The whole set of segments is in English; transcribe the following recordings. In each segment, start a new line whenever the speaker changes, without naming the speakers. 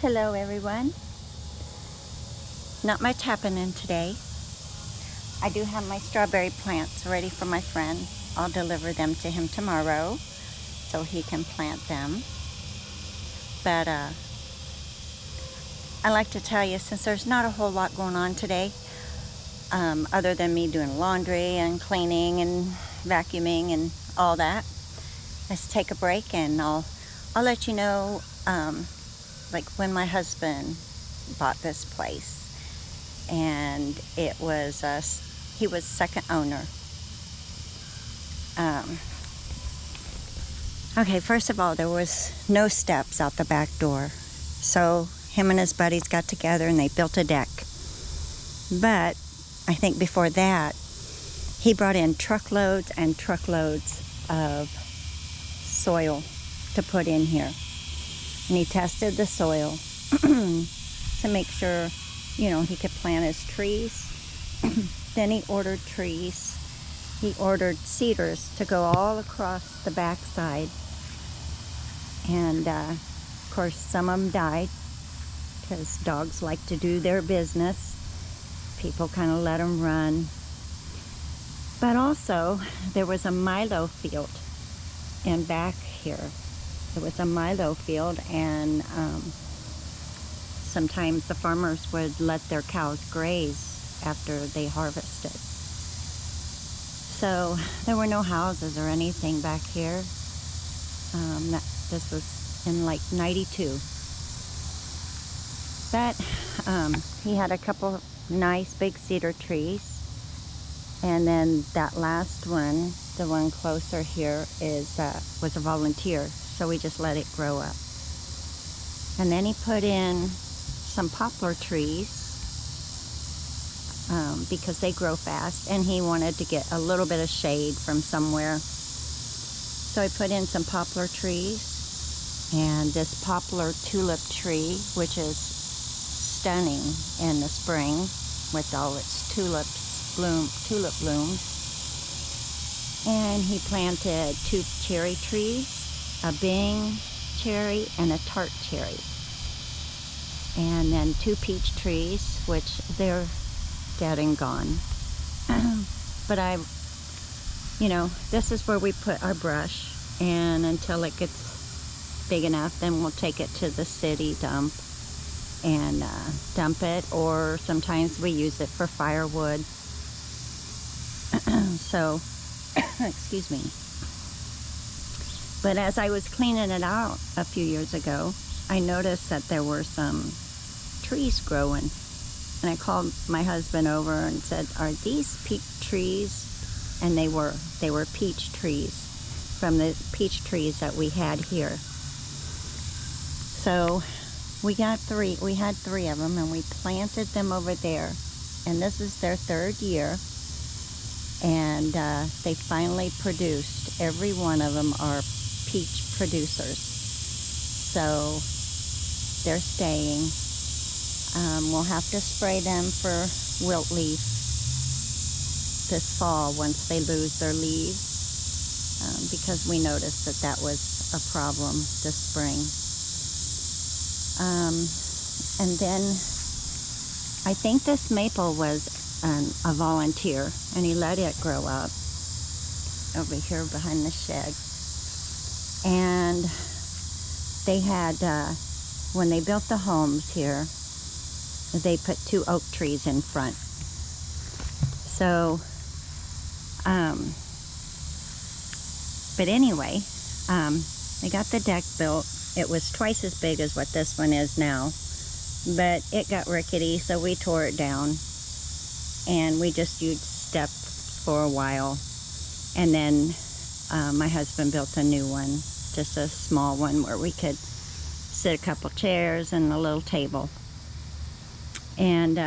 Hello everyone. Not much happening today. I do have my strawberry plants ready for my friend. I'll deliver them to him tomorrow so he can plant them. But I like to tell you, since there's not a whole lot going on today, other than me doing laundry and cleaning and vacuuming and all that, let's take a break and I'll let you know like when my husband bought this place. And it was he was second owner. Okay, first of all, there was no steps out the back door, so him and his buddies got together and they built a deck. But I think before that, he brought in truckloads and truckloads of soil to put in here, and he tested the soil to make sure, you know, he could plant his trees. Then he ordered trees. He ordered cedars to go all across the backside. And of course, some of them died because dogs like to do their business. People kind of let them run. But also, there was a Milo field in back here. There was a Milo field, and sometimes the farmers would let their cows graze after they harvested. So there were no houses or anything back here. This was in like 92. But he had a couple nice big cedar trees. And then that last one, the one closer here, was a volunteer. So we just let it grow up. And then he put in some poplar trees because they grow fast, and he wanted to get a little bit of shade from somewhere. So I put in some poplar trees, and this poplar tulip tree, which is stunning in the spring with all its tulip blooms. And he planted 2 cherry trees, a Bing cherry and a tart cherry. And then 2 peach trees, which they're dead and gone. But this is where we put our brush, and until it gets big enough, then we'll take it to the city dump and dump it, or sometimes we use it for firewood. So, excuse me. But as I was cleaning it out a few years ago, I noticed that there were some trees growing. And I called my husband over and said, "Are these peach trees?" And they were peach trees from the peach trees that we had here. So we had 3 of them, and we planted them over there. And this is their 3rd year. And they finally produced. Every one of them are peach producers. So they're staying. We'll have to spray them for wilt leaf this fall once they lose their leaves, because we noticed that was a problem this spring. And then I think this maple was a volunteer, and he let it grow up over here behind the shed. And they had, when they built the homes here, they put 2 oak trees in front. So, but anyway, they got the deck built. It was twice as big as what this one is now, but it got rickety, so we tore it down, and we just used steps for a while. And then my husband built a new one, just a small one where we could sit a couple chairs and a little table. And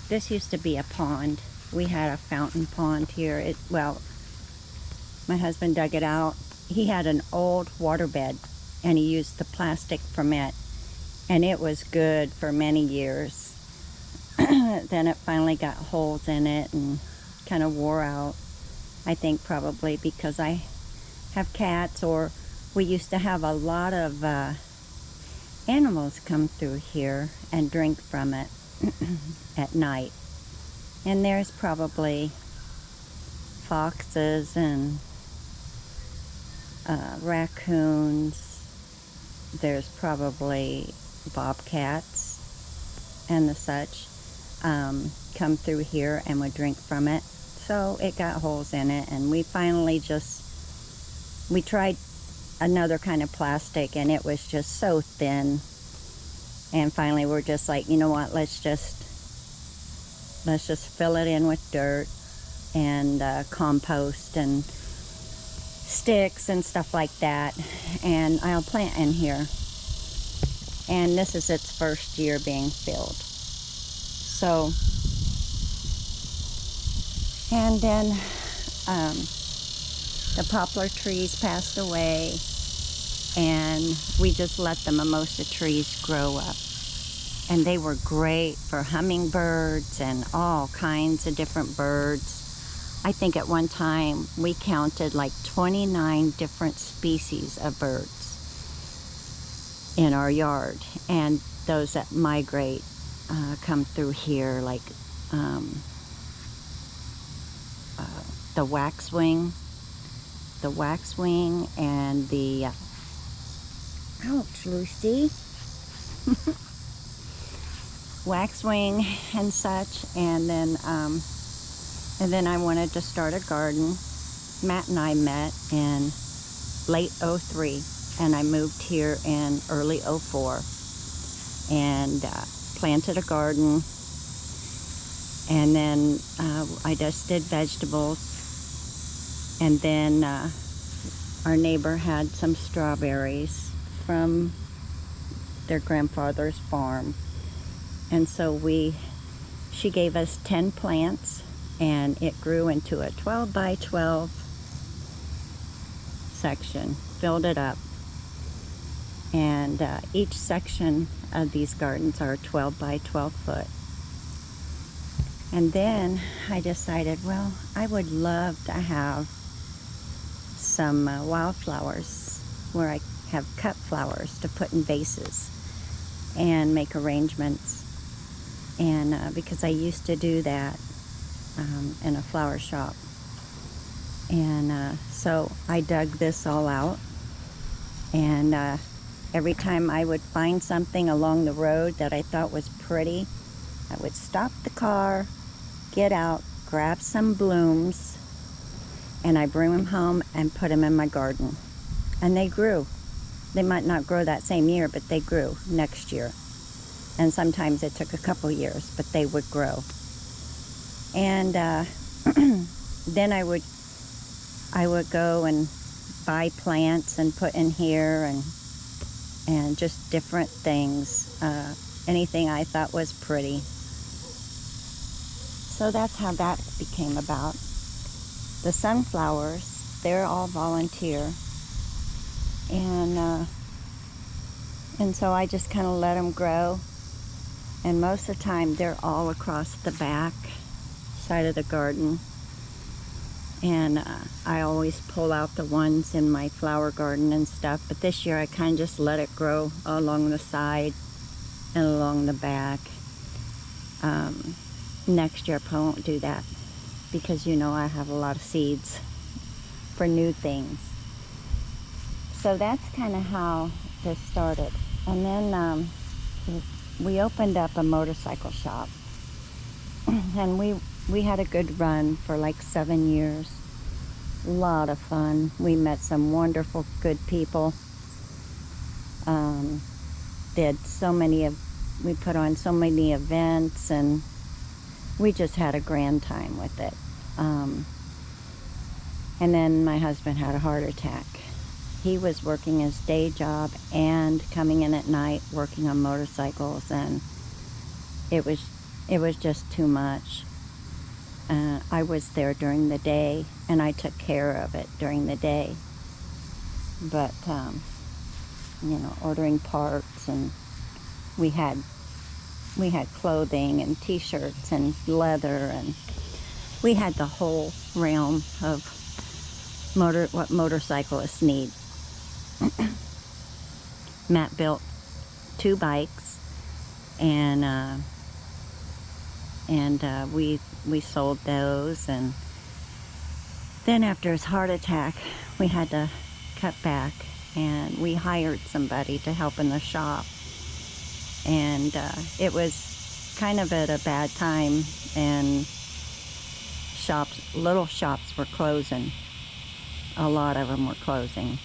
this used to be a pond. We had a fountain pond here. My husband dug it out. He had an old waterbed, and he used the plastic from it, and it was good for many years. Then it finally got holes in it and kind of wore out. I think probably because I have cats, or we used to have a lot of animals come through here and drink from it at night. And there's probably foxes and raccoons. There's probably bobcats and the such come through here and would drink from it. So it got holes in it, and we finally we tried another kind of plastic, and it was just so thin. And finally we're just like, you know what, let's just fill it in with dirt and compost and sticks and stuff like that, and I'll plant in here. And this is its first year being filled. So, and then the poplar trees passed away, and we just let the mimosa trees grow up. And they were great for hummingbirds and all kinds of different birds. I think at one time we counted like 29 different species of birds in our yard. And those that migrate come through here, like the waxwing and the ouch, Lucy. Waxwing and such. And then I wanted to start a garden. Matt and I met in late '03, and I moved here in early '04 and planted a garden. And then I just did vegetables. And then our neighbor had some strawberries from their grandfather's farm. And so she gave us 10 plants, and it grew into a 12 by 12 section, filled it up. And each section of these gardens are 12 by 12 foot. And then I decided, well, I would love to have some wildflowers where I have cut flowers to put in vases and make arrangements. And because I used to do that in a flower shop. And so I dug this all out, and every time I would find something along the road that I thought was pretty, I would stop the car, get out, grab some blooms, and I bring them home and put them in my garden. And they grew. They might not grow that same year, but they grew next year. And sometimes it took a couple years, but they would grow. And then I would go and buy plants and put in here, and just different things, anything I thought was pretty. So that's how that became about. The sunflowers, they're all volunteer, and so I just kind of let them grow. And most of the time they're all across the back side of the garden. And I always pull out the ones in my flower garden and stuff. But this year I kind of just let it grow along the side and along the back. Next year I probably won't do that, because I have a lot of seeds for new things. So that's kind of how this started. And then we opened up a motorcycle shop, and we had a good run for like 7 years. A lot of fun. We met some wonderful, good people. We put on so many events, and we just had a grand time with it. And then my husband had a heart attack. He was working his day job and coming in at night working on motorcycles, and it was just too much. I was there during the day, and I took care of it during the day. But ordering parts, and we had clothing and t-shirts and leather, and we had the whole realm of what motorcyclists need. Matt built 2 bikes, and we sold those. And then after his heart attack, we had to cut back, and we hired somebody to help in the shop. And it was kind of at a bad time, and little shops were closing. A lot of them were closing.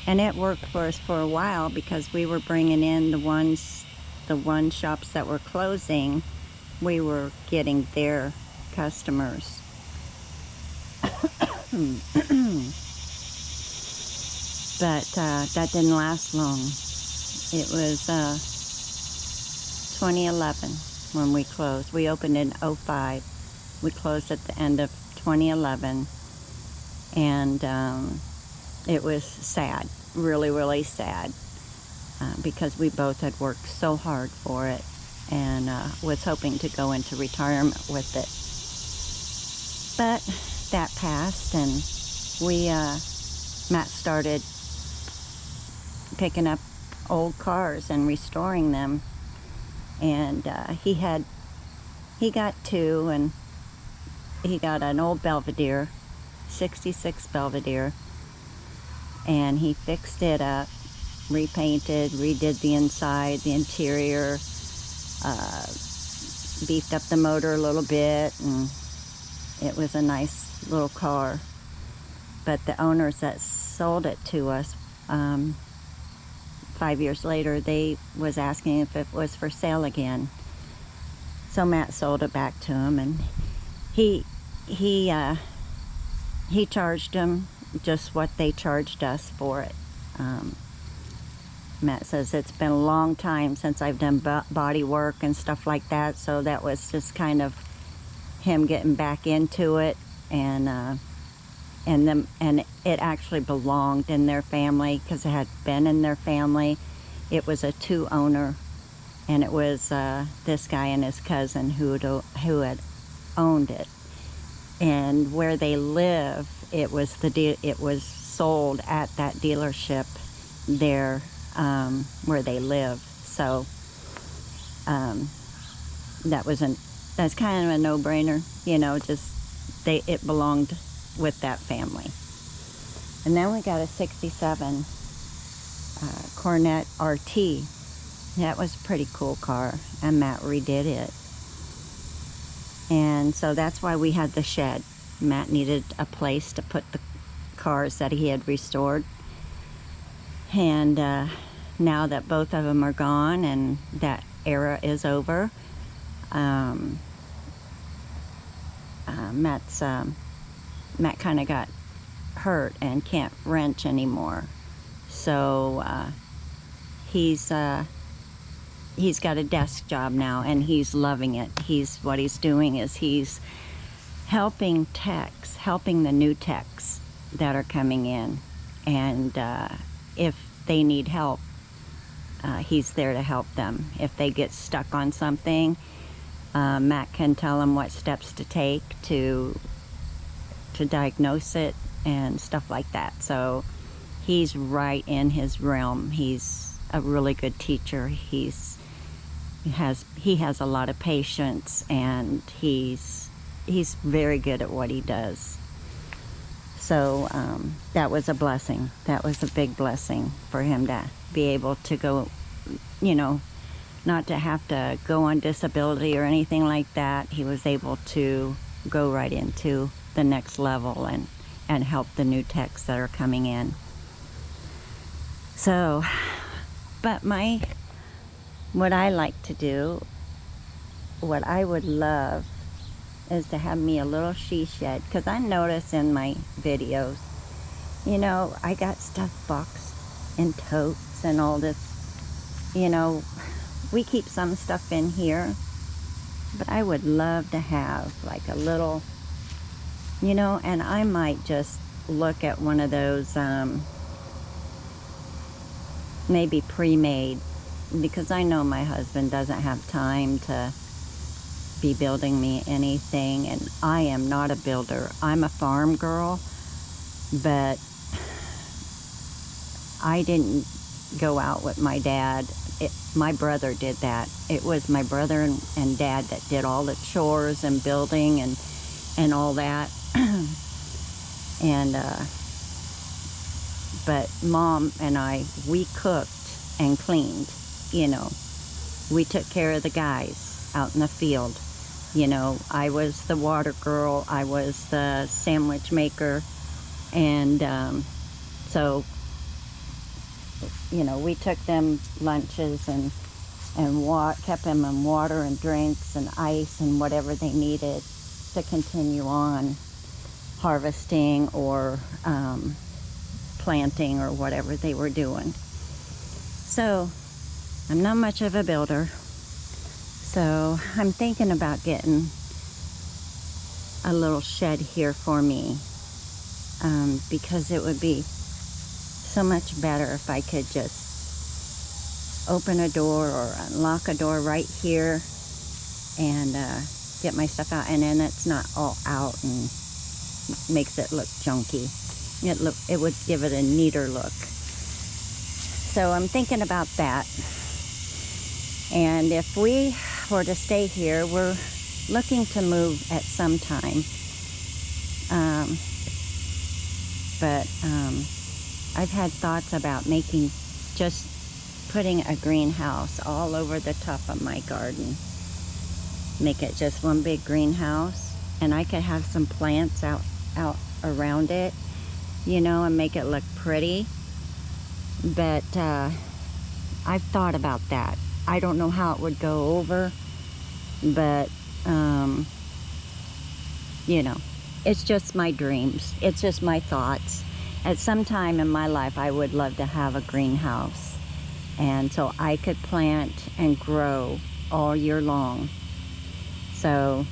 And it worked for us for a while, because we were bringing in the one shops that were closing, we were getting their customers. But that didn't last long. It was 2011 when we closed. We opened in 2005. We closed at the end of 2011. And it was sad, really, really sad, because we both had worked so hard for it, and was hoping to go into retirement with it. But that passed, and Matt started picking up old cars and restoring them. And he got 2, and he got an old Belvedere, 66 Belvedere, and he fixed it up, repainted, redid the inside, the interior, beefed up the motor a little bit, and it was a nice little car. But the owners that sold it to us 5 years later, they was asking if it was for sale again. So Matt sold it back to him, and he charged them just what they charged us for it. Matt says it's been a long time since I've done body work and stuff like that, so that was just kind of him getting back into it. And it actually belonged in their family, because it had been in their family. It was a 2-owner, and it was this guy and his cousin who had owned it. And where they live, it was sold at that dealership there, where they live. So that's kind of a no-brainer, just it belonged with that family. And then we got a 67 Corvette RT. That was a pretty cool car, and Matt redid it. And so that's why we had the shed. Matt needed a place to put the cars that he had restored. And now that both of them are gone and that era is over, Matt kind of got hurt and can't wrench anymore. So he's got a desk job now, and he's loving it. What he's doing is he's helping the new techs that are coming in, and if they need help, he's there to help them. If they get stuck on something, Matt can tell them what steps to take to diagnose it and stuff like that. So he's right in his realm. He's a really good teacher. He has a lot of patience, and he's very good at what he does. So that was a blessing. That was a big blessing for him to be able to go, not to have to go on disability or anything like that. He was able to go right into the next level and help the new techs that are coming in. So, but what I like to do, what I would love, is to have me a little she shed, because I notice in my videos, I got stuff boxed in totes and all this. We keep some stuff in here, but I would love to have like a little, and I might just look at one of those maybe pre-made, because I know my husband doesn't have time to be building me anything, and I am not a builder. I'm a farm girl, but I didn't go out with my dad my brother did that. It was my brother and dad that did all the chores and building and all that. And but Mom and I, we cooked and cleaned. You know, we took care of the guys out in the field. You know, I was the water girl, I was the sandwich maker, and so, you know, we took them lunches and kept them in water and drinks and ice and whatever they needed to continue on harvesting or planting or whatever they were doing. So, I'm not much of a builder. So I'm thinking about getting a little shed here for me, because it would be so much better if I could just open a door or unlock a door right here and get my stuff out, and then it's not all out and makes it look junky. It would give it a neater look. So I'm thinking about that. And if we were to stay here, we're looking to move at some time. But I've had thoughts about putting a greenhouse all over the top of my garden. Make it just one big greenhouse, and I could have some plants out around it, you know, and make it look pretty. But I've thought about that. I don't know how it would go over, but, you know, it's just my dreams. It's just my thoughts. At some time in my life, I would love to have a greenhouse, and so I could plant and grow all year long. So,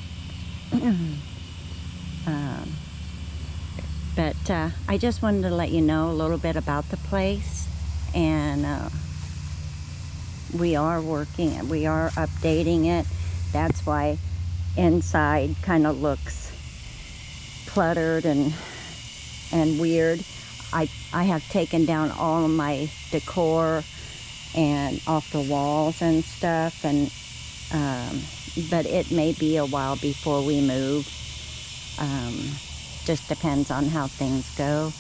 but I just wanted to let you know a little bit about the place, and we are working, we are updating it. That's why inside kind of looks cluttered and weird. I have taken down all of my decor and off the walls and stuff, and but it may be a while before we move. Just depends on how things go.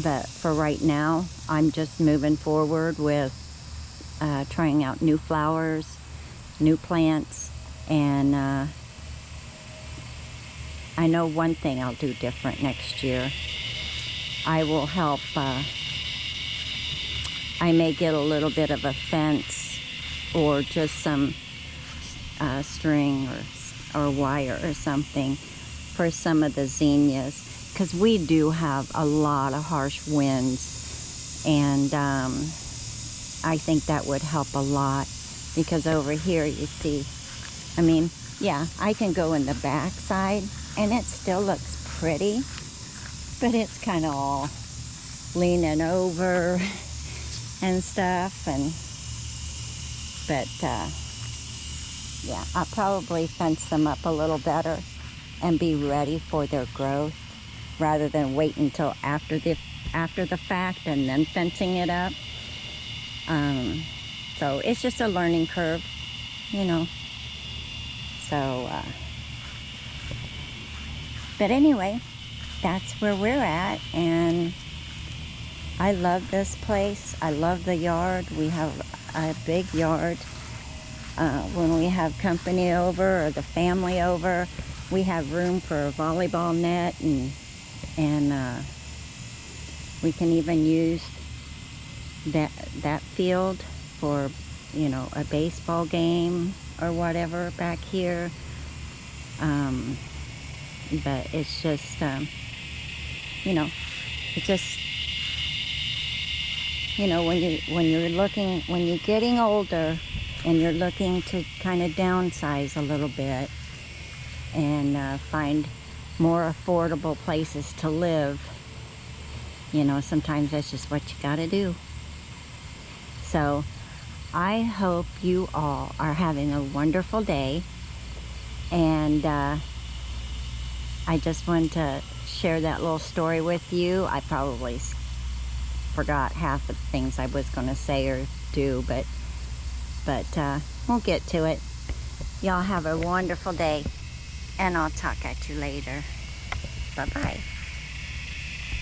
But for right now, I'm just moving forward with trying out new flowers, new plants, and I know one thing I'll do different next year. I will help, I may get a little bit of a fence or just some string or wire or something for some of the zinnias, because we do have a lot of harsh winds, and I think that would help a lot, because over here you see, I mean, yeah, I can go in the back side and it still looks pretty, but it's kind of all leaning over and stuff, but yeah, I'll probably fence them up a little better and be ready for their growth, rather than wait until after the fact and then fencing it up. So it's just a learning curve, you know. So, but anyway, that's where we're at, and I love this place. I love the yard. We have a big yard. When we have company over or the family over, we have room for a volleyball net, and we can even use that field for, you know, a baseball game or whatever back here. But it's just, you know, it's just, you know, when you're getting older and you're looking to kind of downsize a little bit and find more affordable places to live, you know, sometimes that's just what you gotta do. So I hope you all are having a wonderful day, and I just wanted to share that little story with you. I probably forgot half of the things I was going to say or do, but we'll get to it. Y'all have a wonderful day, and I'll talk at you later. Bye-bye.